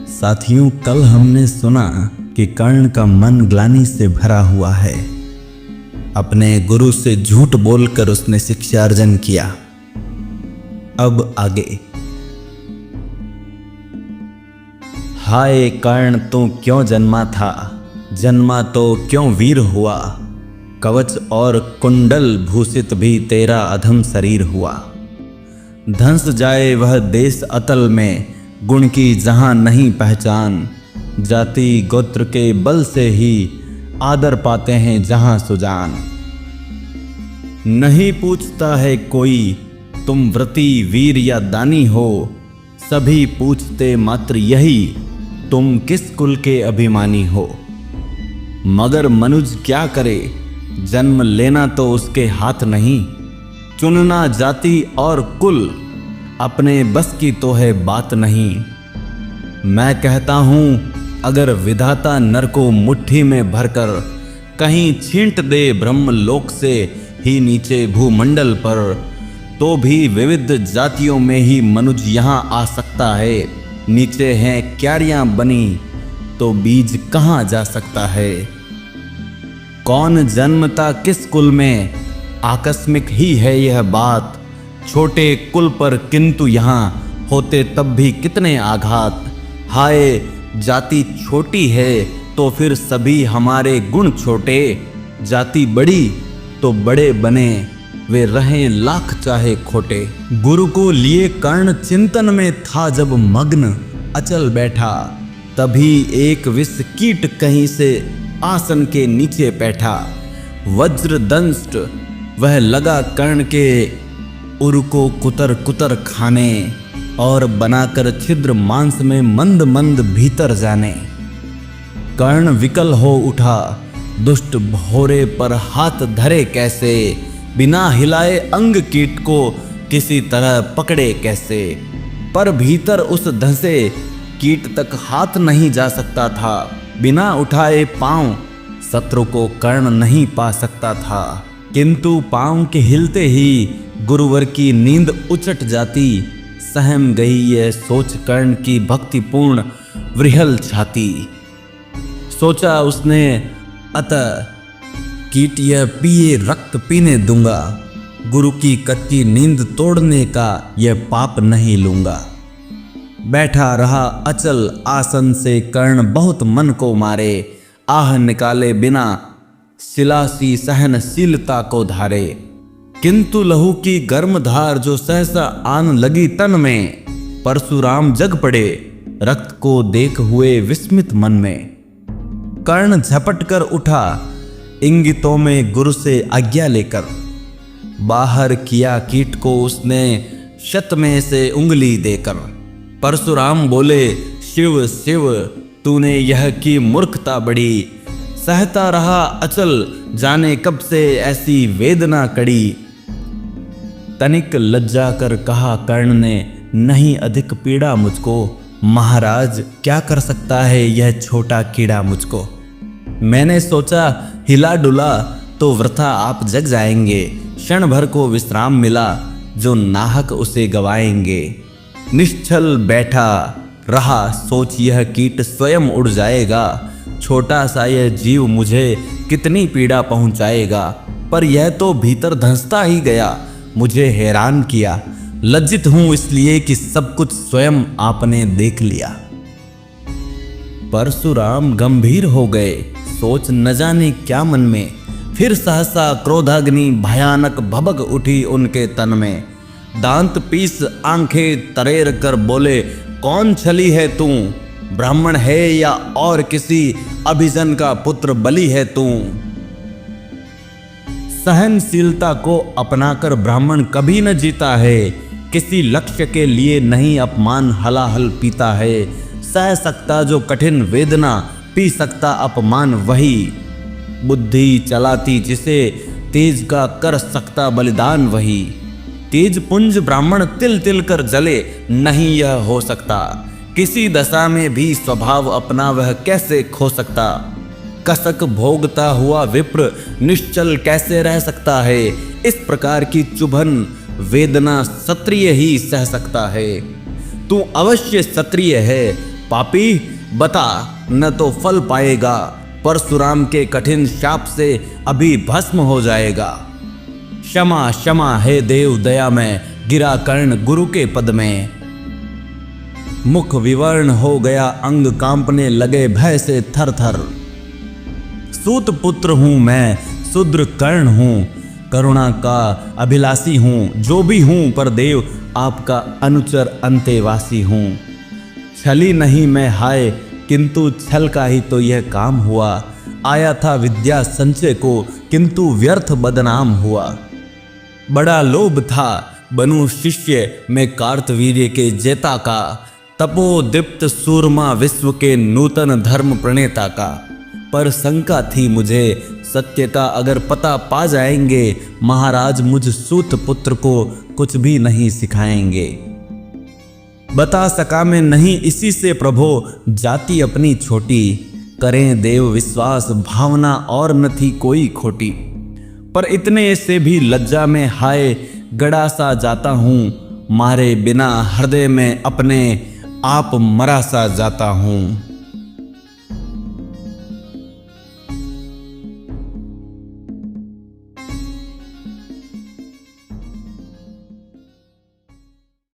साथियों, कल हमने सुना कि कर्ण का मन ग्लानि से भरा हुआ है। अपने गुरु से झूठ बोलकर उसने शिक्षा अर्जन किया। अब आगे। हाय कर्ण, तू क्यों जन्मा था? जन्मा तो क्यों वीर हुआ? कवच और कुंडल भूषित भी तेरा अधम शरीर हुआ। धंस जाए वह देश अतल में, गुण की जहां नहीं पहचान। जाति गोत्र के बल से ही आदर पाते हैं जहां सुजान। नहीं पूछता है कोई तुम व्रती वीर या दानी हो, सभी पूछते मात्र यही तुम किस कुल के अभिमानी हो। मगर मनुज क्या करे, जन्म लेना तो उसके हाथ नहीं। चुनना जाति और कुल अपने बस की तो है बात नहीं। मैं कहता हूं अगर विधाता नर को मुट्ठी में भरकर कहीं छींट दे ब्रह्म लोक से ही नीचे भूमंडल पर, तो भी विविध जातियों में ही मनुज यहां आ सकता है। नीचे हैं क्यारियां बनी तो बीज कहां जा सकता है। कौन जन्मता किस कुल में, आकस्मिक ही है यह बात। छोटे कुल पर किंतु यहाँ होते तब भी कितने आघात। हाय जाति छोटी है तो फिर सभी हमारे गुण छोटे। जाति बड़ी तो बड़े बने, वे रहें लाख चाहे खोटे। गुरु को लिए कर्ण चिंतन में था जब मग्न, अचल बैठा। तभी एक विष कीट कहीं से आसन के नीचे बैठा। वज्र दंष्ट वह लगा कर्ण के उर को कुतर कुतर खाने, और बनाकर छिद्र मांस में मंद मंद भीतर जाने। कर्ण विकल हो उठा, दुष्ट भोरे पर हाथ धरे कैसे। बिना हिलाए अंग कीट को किसी तरह पकड़े कैसे। पर भीतर उस धंसे कीट तक हाथ नहीं जा सकता था। बिना उठाए पांव शत्रु को कर्ण नहीं पा सकता था। किंतु पांव के हिलते ही गुरुवर की नींद उचट जाती। सहम गई यह सोच कर्ण की भक्तिपूर्ण वृहल छाती। सोचा उसने अतः कीट यह पिए रक्त पीने दूंगा। गुरु की कच्ची नींद तोड़ने का यह पाप नहीं लूंगा। बैठा रहा अचल आसन से कर्ण बहुत मन को मारे। आह निकाले बिना शिलासी सहनशीलता को धारे। किंतु लहू की गर्म धार जो सहसा आन लगी तन में, परशुराम जग पड़े रक्त को देख हुए विस्मित मन में। कर्ण झपट कर उठा इंगितों में गुरु से आज्ञा लेकर। बाहर किया कीट को उसने शत में से उंगली देकर। परशुराम बोले शिव शिव, तूने यह की मूर्खता बड़ी। सहता रहा अचल जाने कब से ऐसी वेदना कड़ी। तनिक लज्जा कर कहा कर्ण ने, नहीं अधिक पीड़ा मुझको। महाराज क्या कर सकता है यह छोटा कीड़ा मुझको। मैंने सोचा हिला डुला तो वृथा आप जग जाएंगे। क्षण भर को विश्राम मिला जो नाहक उसे गवाएंगे। निश्चल बैठा रहा सोच यह कीट स्वयं उड़ जाएगा। छोटा सा यह जीव मुझे कितनी पीड़ा पहुंचाएगा। पर यह तो भीतर धंसता ही गया, मुझे हैरान किया। लज्जित हूं इसलिए कि सब कुछ स्वयं आपने देख लिया। परशुराम गंभीर हो गए, सोच न जाने क्या मन में। फिर सहसा क्रोधाग्नि भयानक भभक उठी उनके तन में। दांत पीस आंखें तरेर कर बोले, कौन छली है तू? ब्राह्मण है या और किसी अभिजन का पुत्र बलि है तू? सहनशीलता को अपनाकर ब्राह्मण कभी न जीता है। किसी लक्ष्य के लिए नहीं अपमान हलाहल पीता है। सह सकता जो कठिन वेदना, पी सकता अपमान वही। बुद्धि चलाती जिसे तेज का कर सकता बलिदान वही। तेज पुंज ब्राह्मण तिल तिल कर जले, नहीं यह हो सकता। किसी दशा में भी स्वभाव अपना वह कैसे खो सकता। कसक भोगता हुआ विप्र निश्चल कैसे रह सकता है। इस प्रकार की चुभन वेदना क्षत्रिय ही सह सकता है। तू अवश्य क्षत्रिय है, पापी बता, न तो फल पाएगा, परशुराम के कठिन शाप से अभी भस्म हो जाएगा। क्षमा क्षमा हे देव दया में, गिरा कर्ण गुरु के पद में। मुख विवर्ण हो गया, अंग कांपने लगे भय से थर थर। सूत पुत्र हूं मैं, शूद्र कर्ण हूं, करुणा का अभिलाषी हूं, जो भी हूं पर देव आपका अनुचर अंतेवासी हूं। छली नहीं मैं हाय, किंतु छल का ही तो यह काम हुआ। आया था विद्या संचय को, किंतु व्यर्थ बदनाम हुआ। बड़ा लोभ था बनूं शिष्य मैं कार्तवीर्य के जेता का, तपोदीप्त सूरमा विश्व के नूतन धर्म प्रणेता का। पर शंका थी मुझे सत्य का, अगर पता पा जाएंगे महाराज मुझ सूत पुत्र को कुछ भी नहीं सिखाएंगे। बता सका मैं नहीं इसी से प्रभो, जाति अपनी छोटी, करें देव विश्वास भावना और न थी कोई खोटी। पर इतने से भी लज्जा में हाय गड़ा सा जाता हूँ, मारे बिना हृदय में अपने आप मरा सा जाता हूँ।